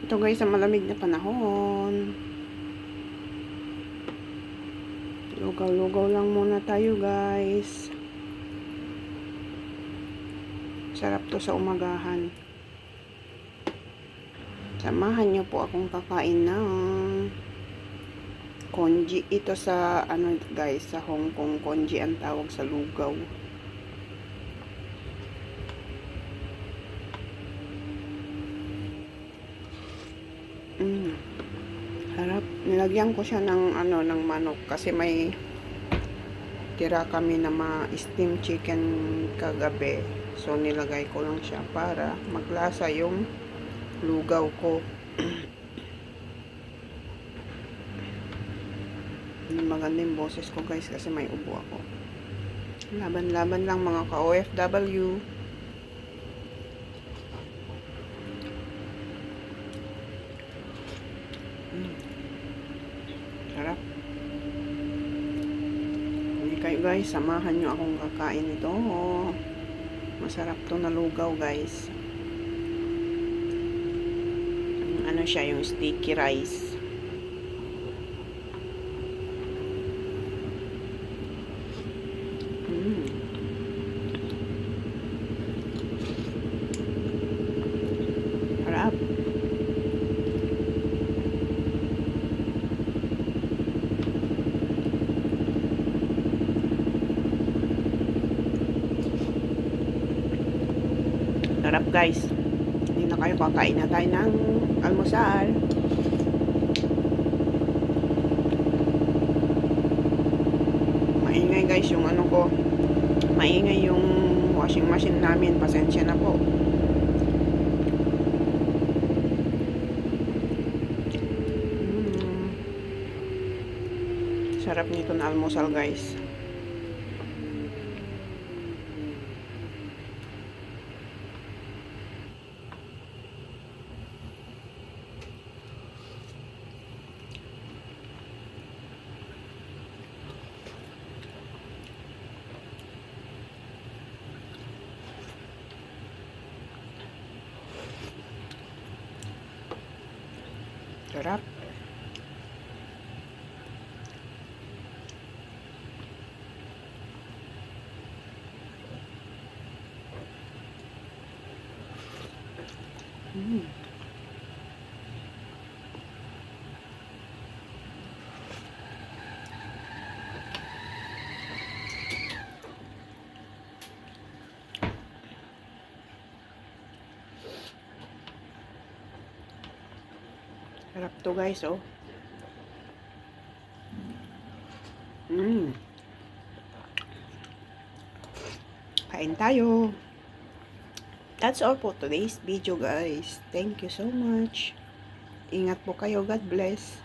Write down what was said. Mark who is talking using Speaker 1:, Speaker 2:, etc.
Speaker 1: Ito guys, sa malamig na panahon. Lugaw-lugaw lang muna tayo guys. Sarap to sa umagahan. Samahan nyo po akong kakain ng congee. Ito sa ano guys, sa Hong Kong, congee ang tawag sa lugaw. Harap. Nilagyan ko siya ng ano, ng manok kasi may tira kami na steam chicken kagabi. So nilagay ko lang siya para maglasa yung lugaw ko. Hindi maganda yung boses ko guys kasi may ubo ako. Laban-laban lang mga ka-OFW. Sarap. Hindi kayo guys, samahan nyo akong kakain ito. Masarap to na lugaw guys. Ano siya, yung sticky rice. Sarap. Sarap guys. Hindi na kayo, kakain na tayo ng almusal. Maingay guys yung ano ko. Maingay yung washing machine namin. Pasensya na po. Sarap nito na almusal guys. Sarap. Sarap to guys, oh. Kain tayo. That's all for today's video guys. Thank you so much. Ingat po kayo. God bless.